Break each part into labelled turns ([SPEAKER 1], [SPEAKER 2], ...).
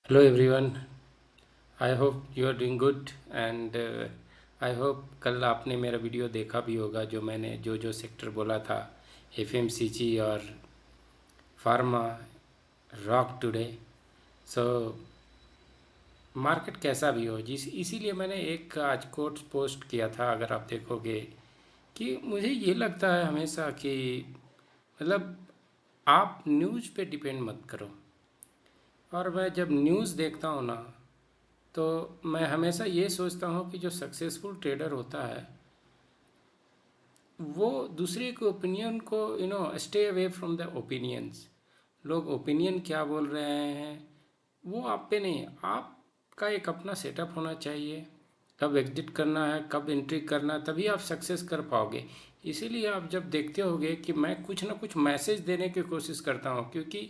[SPEAKER 1] Hello everyone. I hope you are doing good and I hope कल आपने मेरा video देखा भी होगा जो मैंने जो सेक्टर बोला था एफएमसीजी और pharma rock today. So market कैसा भी हो जिस इसीलिए मैंने एक आज कोट पोस्ट किया था। अगर आप देखोगे कि मुझे ये लगता है हमेशा कि मतलब आप न्यूज़ पे डिपेंड मत करो। और मैं जब न्यूज़ देखता हूँ ना तो मैं हमेशा ये सोचता हूँ कि जो सक्सेसफुल ट्रेडर होता है वो दूसरे के ओपिनियन को stay away from the opinions. लोग ओपिनियन क्या बोल रहे हैं वो आप पे नहीं है। आपका एक अपना सेटअप होना चाहिए, कब एग्जिट करना है कब एंट्री करना है, तभी आप सक्सेस कर पाओगे। इसीलिए आप जब देखते होगे कि मैं कुछ ना कुछ मैसेज देने की कोशिश करता हूँ, क्योंकि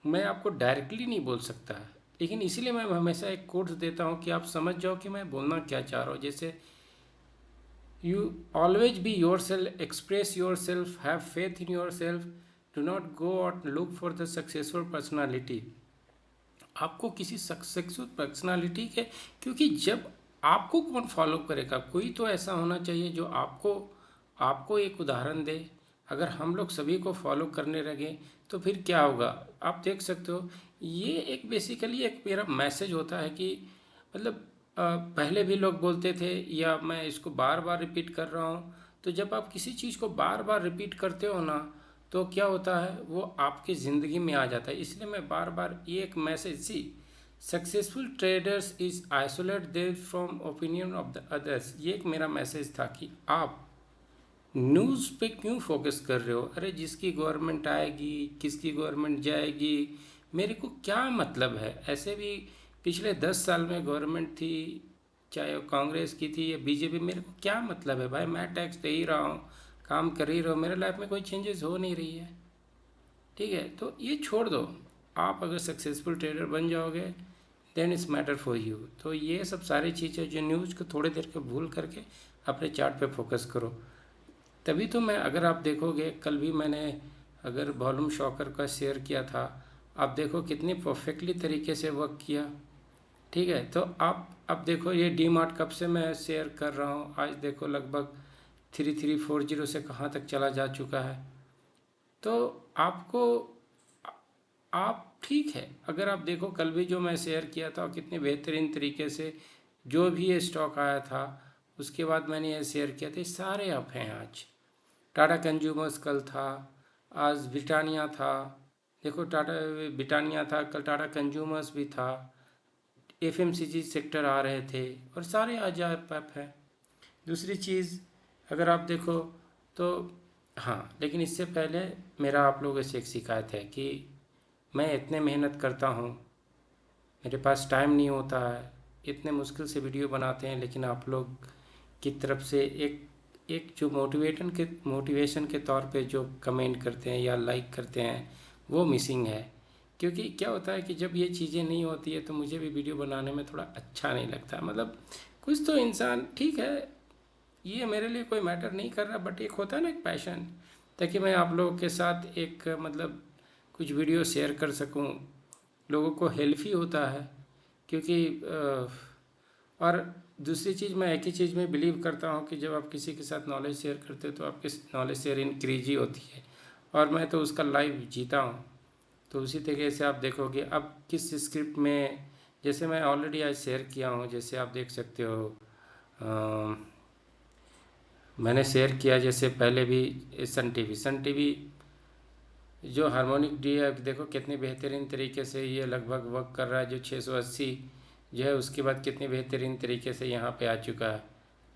[SPEAKER 1] मैं आपको डायरेक्टली नहीं बोल सकता, लेकिन इसीलिए मैं हमेशा एक कोट्स देता हूँ कि आप समझ जाओ कि मैं बोलना क्या चाह रहा हूँ। जैसे you always be your self, express your self, have faith in your self, do not go out look for the successful personality. आपको किसी सक्सेसफुल पर्सनालिटी के, क्योंकि जब आपको कौन फॉलो करेगा, कोई तो ऐसा होना चाहिए जो आपको आपको एक उदाहरण दे। अगर हम लोग सभी को फॉलो करने लगे तो फिर क्या होगा आप देख सकते हो। ये एक बेसिकली एक मेरा मैसेज होता है कि मतलब पहले भी लोग बोलते थे, या मैं इसको बार बार रिपीट कर रहा हूँ। तो जब आप किसी चीज़ को बार बार रिपीट करते हो ना तो क्या होता है वो आपकी ज़िंदगी में आ जाता है। इसलिए मैं बार बार ये एक message see successful traders is isolate they from opinion of the others, ये एक मेरा मैसेज था कि आप न्यूज़ पे क्यों फोकस कर रहे हो। अरे जिसकी गवर्नमेंट आएगी किसकी गवर्नमेंट जाएगी मेरे को क्या मतलब है। ऐसे भी पिछले 10 साल में गवर्नमेंट थी, चाहे वो कांग्रेस की थी या बीजेपी, मेरे को क्या मतलब है भाई। मैं टैक्स दे ही रहा हूँ, काम कर ही रहा हूँ, मेरे लाइफ में कोई चेंजेस हो नहीं रही है। ठीक है, तो ये छोड़ दो। आप अगर सक्सेसफुल ट्रेडर बन जाओगे then it's matter for you. तो ये सब सारी चीज़ें जो न्यूज़ को थोड़ी देर के भूल करके अपने चार्ट पे फोकस करो। तभी तो मैं, अगर आप देखोगे कल भी मैंने अगर वॉल्यूम शॉकर का शेयर किया था, आप देखो कितनी परफेक्टली तरीके से वर्क किया। ठीक है, तो आप अब देखो ये डी मार्ट कब से मैं शेयर कर रहा हूँ, आज देखो लगभग 3340 से कहाँ तक चला जा चुका है। तो आपको आप ठीक है, अगर आप देखो कल भी जो मैं शेयर किया था कितने बेहतरीन तरीके से जो भी ये स्टॉक आया था उसके बाद मैंने ये शेयर किया था, सारे अप हैं आज। टाटा कंज्यूमर्स कल था, आज ब्रिटानिया था। देखो टाटा ब्रिटानिया था कल, टाटा कंज्यूमर्स भी था, एफएमसीजी सेक्टर आ रहे थे और सारे आज अप है। दूसरी चीज़ अगर आप देखो तो हाँ, लेकिन इससे पहले मेरा आप लोगों से एक शिकायत है कि मैं इतने मेहनत करता हूँ, मेरे पास टाइम नहीं होता है, इतने मुश्किल से वीडियो बनाते हैं, लेकिन आप लोग की तरफ से एक एक जो मोटिवेशन के तौर पे जो कमेंट करते हैं या लाइक करते हैं वो मिसिंग है। क्योंकि क्या होता है कि जब ये चीज़ें नहीं होती है तो मुझे भी वीडियो बनाने में थोड़ा अच्छा नहीं लगता। मतलब कुछ तो इंसान, ठीक है ये मेरे लिए कोई मैटर नहीं कर रहा, बट एक होता है ना एक पैशन, ताकि मैं आप लोगों के साथ एक मतलब कुछ वीडियो शेयर कर सकूं, लोगों को हेल्प ही होता है। क्योंकि और दूसरी चीज़ मैं एक ही चीज़ में बिलीव करता हूँ कि जब आप किसी के साथ नॉलेज शेयर करते हो तो आपकी नॉलेज शेयर इंक्रीज ही होती है, और मैं तो उसका लाइव जीता हूँ। तो उसी तरीके से आप देखोगे अब किस स्क्रिप्ट में, जैसे मैं ऑलरेडी आज शेयर किया हूँ, जैसे आप देख सकते हो मैंने शेयर किया जैसे पहले भी सन टीवी जो हार्मोनिक डी है देखो कितनी बेहतरीन तरीके से ये लगभग वर्क कर रहा है। जो 680 जो है उसके बाद कितनी बेहतरीन तरीके से यहाँ पे आ चुका है।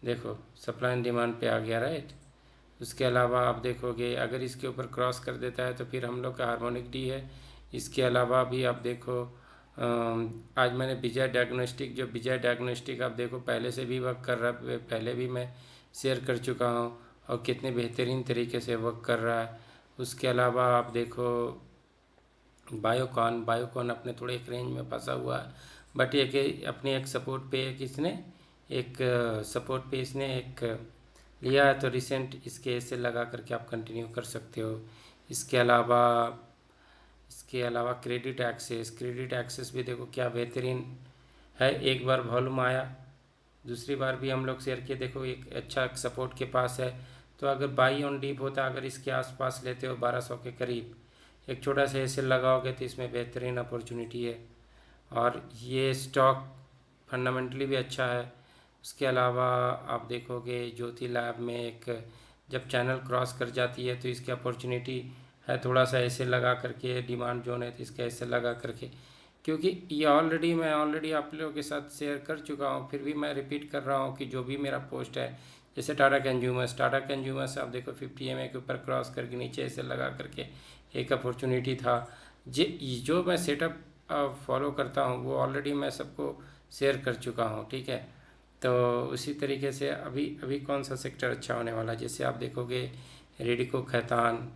[SPEAKER 1] देखो सप्लाई एंड डिमांड पे आ गया, राइट। उसके अलावा आप देखोगे अगर इसके ऊपर क्रॉस कर देता है तो फिर हम लोग का हार्मोनिक डी है। इसके अलावा भी आप देखो आज मैंने विजय डायग्नोस्टिक आप देखो पहले से भी वर्क कर रहा है, पहले भी मैं शेयर कर चुका हूँ और कितने बेहतरीन तरीके से वर्क कर रहा है। उसके अलावा आप देखो बायोकॉन अपने थोड़े एक रेंज में फंसा हुआ है, बट ये कि अपने एक सपोर्ट पे एक इसने एक सपोर्ट पे इसने एक लिया है, तो रिसेंट इसके ऐसे लगा करके आप कंटिन्यू कर सकते हो। इसके अलावा इसके अलावा क्रेडिट एक्सेस भी देखो क्या बेहतरीन है। एक बार वॉल्यूम आया, दूसरी बार भी हम लोग शेयर किए, देखो एक अच्छा सपोर्ट के पास है। तो अगर बाई ऑन डीप होता, अगर इसके आसपास लेते हो 1200 के करीब, एक छोटा सा ऐसे लगाओगे तो इसमें बेहतरीन अपॉर्चुनिटी है। और ये स्टॉक फंडामेंटली भी अच्छा है। उसके अलावा आप देखोगे ज्योति लैब में एक जब चैनल क्रॉस कर जाती है तो इसकी अपॉर्चुनिटी है, थोड़ा सा ऐसे लगा करके डिमांड जोन है तो इसके ऐसे लगा करके, क्योंकि ये मैं ऑलरेडी आप लोगों के साथ शेयर कर चुका हूँ, फिर भी मैं रिपीट कर रहा हूँ कि जो भी मेरा पोस्ट है, जैसे टाटा कंज्यूमर्स आप देखो 50 EMA के ऊपर क्रॉस करके नीचे ऐसे लगा करके एक अपॉर्चुनिटी था। जो मैं सेटअप फॉलो करता हूँ वो ऑलरेडी मैं सबको शेयर कर चुका हूँ, ठीक है। तो उसी तरीके से अभी अभी कौन सा सेक्टर अच्छा होने वाला है, जैसे आप देखोगे रेडिको खैतान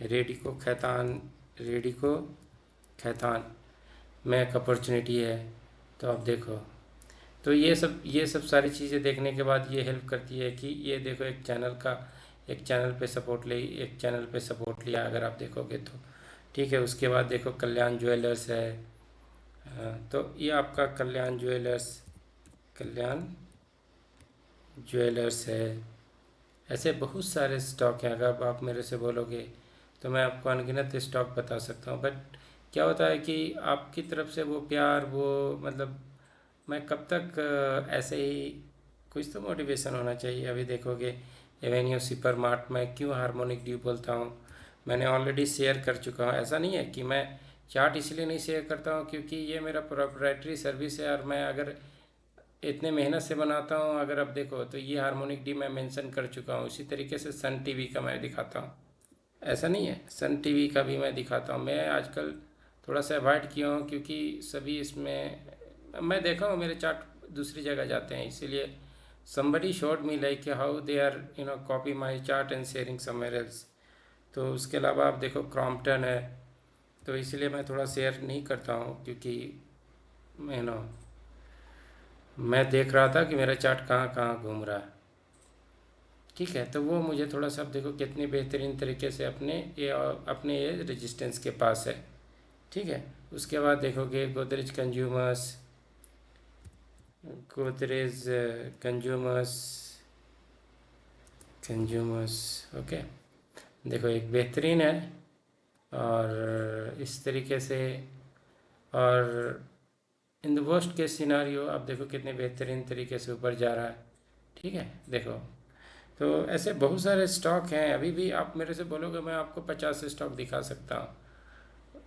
[SPEAKER 1] रेडिको खैतान रेडिको खैतान में एक अपॉर्चुनिटी है। तो आप देखो, तो ये सब सारी चीज़ें देखने के बाद ये हेल्प करती है कि ये देखो एक चैनल पे सपोर्ट ली, एक चैनल पे सपोर्ट लिया अगर आप देखोगे तो, ठीक है। उसके बाद देखो कल्याण ज्वेलर्स है। तो ये आपका कल्याण ज्वेलर्स है। ऐसे बहुत सारे स्टॉक हैं, अगर आप मेरे से बोलोगे तो मैं आपको अनगिनत स्टॉक बता सकता हूँ। बट क्या होता है कि आपकी तरफ से वो प्यार, वो मतलब मैं कब तक ऐसे ही, कुछ तो मोटिवेशन होना चाहिए। अभी देखोगे एवेन्यू सुपर मार्ट में क्यों हार्मोनिक ड्यू बोलता हूँ, मैंने ऑलरेडी शेयर कर चुका हूँ। ऐसा नहीं है कि मैं चार्ट इसलिए नहीं शेयर करता हूँ क्योंकि ये मेरा प्रोप्राइटरी सर्विस है और मैं अगर इतने मेहनत से बनाता हूँ, अगर आप देखो तो ये हार्मोनिक डी मैं मेंशन कर चुका हूँ। इसी तरीके से सन टीवी का मैं दिखाता हूँ, ऐसा नहीं है, सन टीवी का भी मैं दिखाता हूँ। मैं आजकल थोड़ा सा अवॉइड किया हूँ क्योंकि सभी इसमें मैं देखा हूँ मेरे चार्ट दूसरी जगह जाते हैं, इसीलिए somebody showed me like how they are copy my chart and sharing somewhere else। तो उसके अलावा आप देखो क्रॉम्पटन है, तो इसलिए मैं थोड़ा शेयर नहीं करता हूँ क्योंकि मैं मैं देख रहा था कि मेरा चार्ट कहाँ कहाँ घूम रहा है, ठीक है। तो वो मुझे थोड़ा सा आप देखो कितनी बेहतरीन तरीके से अपने ये रेजिस्टेंस के पास है, ठीक है। उसके बाद देखोगे गोदरेज कंज्यूमर्स कंज्यूमर्स ओके, देखो एक बेहतरीन है और इस तरीके से। और in the worst case scenario आप देखो कितने बेहतरीन तरीके से ऊपर जा रहा है, ठीक है। देखो तो ऐसे बहुत सारे स्टॉक हैं, अभी भी आप मेरे से बोलोगे मैं आपको 50 स्टॉक दिखा सकता हूँ,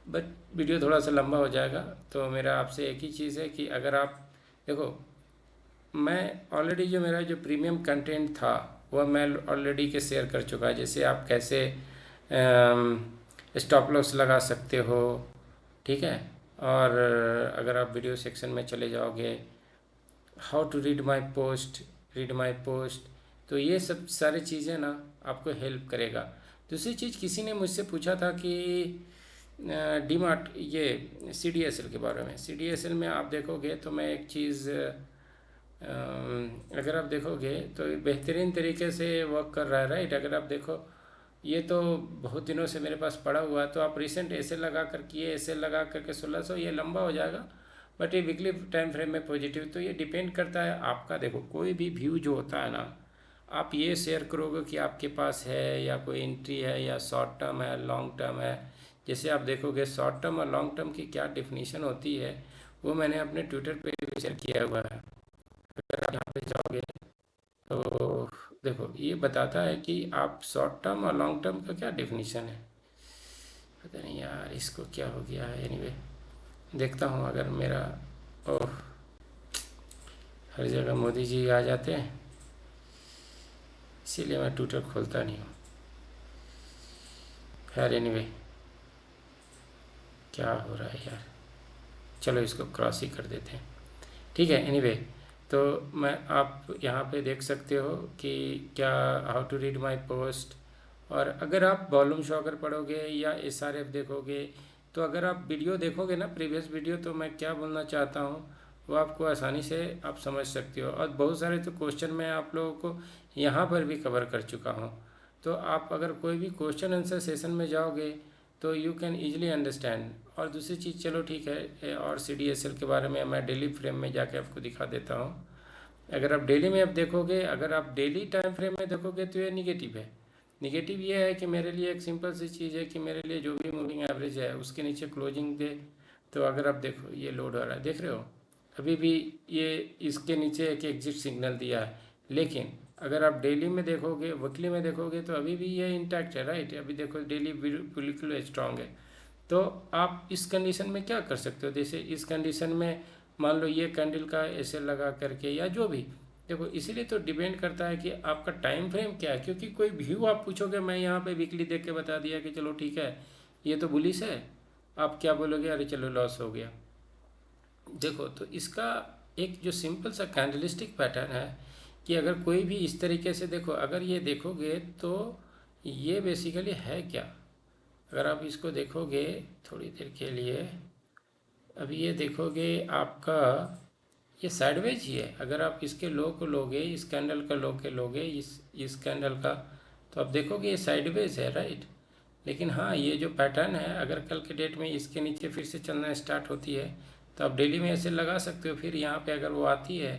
[SPEAKER 1] बट वीडियो थोड़ा सा लंबा हो जाएगा। तो मेरा आपसे एक ही चीज़ है कि अगर आप देखो, मैं ऑलरेडी जो मेरा जो प्रीमियम कंटेंट था वह मैं ऑलरेडी के शेयर कर चुका है, जैसे आप कैसे स्टॉप लॉस लगा सकते हो, ठीक है। और अगर आप वीडियो सेक्शन में चले जाओगे, how to read my post, तो ये सब सारी चीज़ें ना आपको हेल्प करेगा। दूसरी चीज़ किसी ने मुझसे पूछा था कि डीमार्ट ये CDSL के बारे में, CDSL में आप देखोगे तो मैं एक चीज़ अगर आप देखोगे तो बेहतरीन तरीके से वर्क कर रहा है, राइट। अगर आप देखो ये तो बहुत दिनों से मेरे पास पड़ा हुआ है, तो आप रिसेंट ऐसे लगा कर किए, ऐसे लगा करके 1600, ये लंबा हो जाएगा बट ये वीकली टाइम फ्रेम में पॉजिटिव। तो ये डिपेंड करता है आपका, देखो कोई भी व्यू जो होता है ना, आप ये शेयर करोगे कि आपके पास है या कोई एंट्री है या शॉर्ट टर्म है लॉन्ग टर्म है। जैसे आप देखोगे शॉर्ट टर्म और लॉन्ग टर्म की क्या डिफिनीशन होती है वो मैंने अपने ट्विटर पे भी शेयर किया हुआ है। अगर आप यहाँ पे जाओगे तो देखो ये बताता है कि आप शॉर्ट टर्म और लॉन्ग टर्म का क्या डिफिनीशन है। पता नहीं यार इसको क्या हो गया है, एनीवे देखता हूँ। अगर मेरा ओह, हर जगह मोदी जी आ जाते हैं इसीलिए मैं ट्विटर खोलता नहीं हूँ। खैर एनीवे क्या हो रहा है यार, चलो इसको क्रॉस ही कर देते हैं, ठीक है। एनीवे तो मैं आप यहाँ पे देख सकते हो कि क्या how to read my post. और अगर आप वॉल्यूम शॉकर पढ़ोगे या SRF देखोगे, तो अगर आप वीडियो देखोगे ना प्रीवियस वीडियो, तो मैं क्या बोलना चाहता हूँ वो आपको आसानी से आप समझ सकते हो। और बहुत सारे तो क्वेश्चन मैं आप लोगों को यहाँ पर भी कवर कर चुका हूँ। तो आप अगर कोई भी क्वेश्चन आंसर सेशन में जाओगे तो यू कैन ईजिली अंडरस्टैंड। और दूसरी चीज़, चलो ठीक है, और CDSL के बारे में मैं डेली फ्रेम में जाके आपको दिखा देता हूँ। अगर आप डेली में आप देखोगे, अगर आप डेली टाइम फ्रेम में देखोगे तो ये निगेटिव है। निगेटिव ये है कि मेरे लिए एक सिंपल सी चीज़ है कि मेरे लिए जो भी मूविंग एवरेज है उसके नीचे क्लोजिंग दे। तो अगर आप देखो ये लोड हो रहा है, देख रहे हो, अभी भी ये इसके नीचे एक एग्जिट सिग्नल दिया है। लेकिन अगर आप डेली में देखोगे, वीकली में देखोगे, तो अभी भी ये इंटैक्ट है, राइट। अभी देखो डेली बिल्कुल स्ट्रांग है। तो आप इस कंडीशन में क्या कर सकते हो, जैसे इस कंडीशन में मान लो ये कैंडल का ऐसे लगा करके या जो भी, देखो इसीलिए तो डिपेंड करता है कि आपका टाइम फ्रेम क्या है। क्योंकि कोई व्यू आप पूछोगे, मैं यहाँ पे वीकली देख के बता दिया कि चलो ठीक है ये तो बुलिश है, आप क्या बोलोगे, अरे चलो लॉस हो गया। देखो तो इसका एक जो सिंपल सा कैंडलिस्टिक पैटर्न है कि अगर कोई भी इस तरीके से देखो, अगर ये देखोगे तो ये बेसिकली है क्या। अगर आप इसको देखोगे थोड़ी देर के लिए, अब ये देखोगे आपका ये साइडवेज ही है। अगर आप इसके लो को लोगे, इस कैंडल का लो के लोगे, इस कैंडल का, तो आप देखोगे ये साइडवेज है, राइट। लेकिन हाँ, ये जो पैटर्न है, अगर कल के डेट में इसके नीचे फिर से चलना स्टार्ट होती है तो आप डेली में ऐसे लगा सकते हो। फिर यहाँ पे अगर वो आती है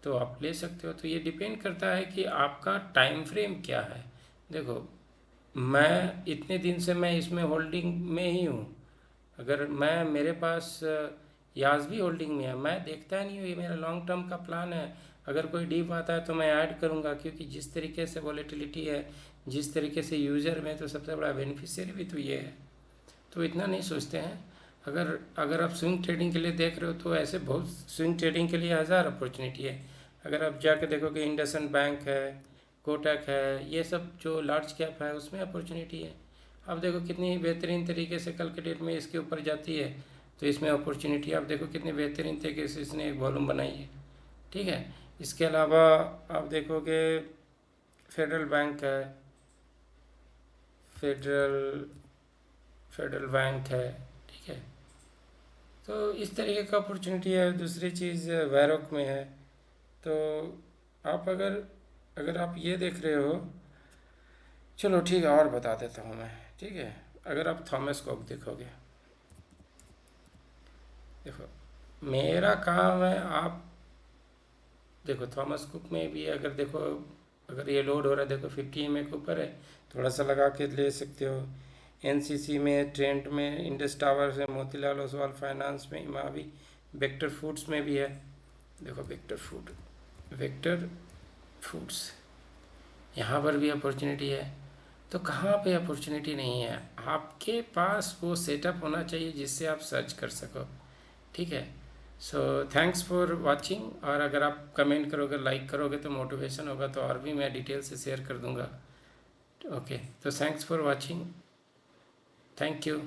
[SPEAKER 1] तो आप ले सकते हो। तो ये डिपेंड करता है कि आपका टाइम फ्रेम क्या है। देखो मैं इतने दिन से मैं इसमें होल्डिंग में ही हूँ। अगर मैं, मेरे पास याज भी होल्डिंग में है, मैं देखता नहीं हूँ, ये मेरा लॉन्ग टर्म का प्लान है। अगर कोई डीप आता है तो मैं ऐड करूँगा, क्योंकि जिस तरीके से वॉलेटिलिटी है, जिस तरीके से यूज़र में, तो सबसे बड़ा बेनिफिशियरी भी तो ये है। तो इतना नहीं सोचते हैं। अगर अगर आप स्विंग ट्रेडिंग के लिए देख रहे हो तो ऐसे बहुत स्विंग ट्रेडिंग के लिए हज़ार अपॉर्चुनिटी है। अगर आप जाके देखोगे इंडसइंड बैंक है, कोटक है, ये सब जो लार्ज कैप है उसमें अपॉर्चुनिटी है। अब देखो कितनी बेहतरीन तरीके से कल के डेट में इसके ऊपर जाती है, तो इसमें अपॉर्चुनिटी आप देखो कितनी बेहतरीन तरीके से इसने एक वॉल्यूम बनाई है। ठीक है। इसके अलावा आप देखोगे फेडरल बैंक है, फेडरल फेडरल बैंक है, ठीक है। तो इस तरीके का अपॉर्चुनिटी है। दूसरी चीज़ वैरोक में है। तो आप अगर अगर आप ये देख रहे हो, चलो ठीक है, और बता देता हूँ मैं, ठीक है। अगर आप थॉमस कुक देखोगे, देखो मेरा काम है, आप देखो थॉमस कुक में भी अगर देखो, अगर ये लोड हो रहा है, देखो 50 EMA के ऊपर है, थोड़ा सा लगा के ले सकते हो। NCC में, ट्रेंट में, इंडस टावर्स में, मोतीलाल ओसवाल फाइनेंस में, इमामी, वेक्टर फूड्स में भी है। देखो वेक्टर फूड्स, यहाँ पर भी अपॉर्चुनिटी है। तो कहाँ पे अपॉर्चुनिटी नहीं है, आपके पास वो सेटअप होना चाहिए जिससे आप सर्च कर सको, ठीक है। So thanks for watching. और अगर आप कमेंट करोगे, लाइक करोगे तो मोटिवेशन होगा, तो और भी मैं डिटेल से शेयर कर दूंगा। ओके, तो thanks for watching, thank you.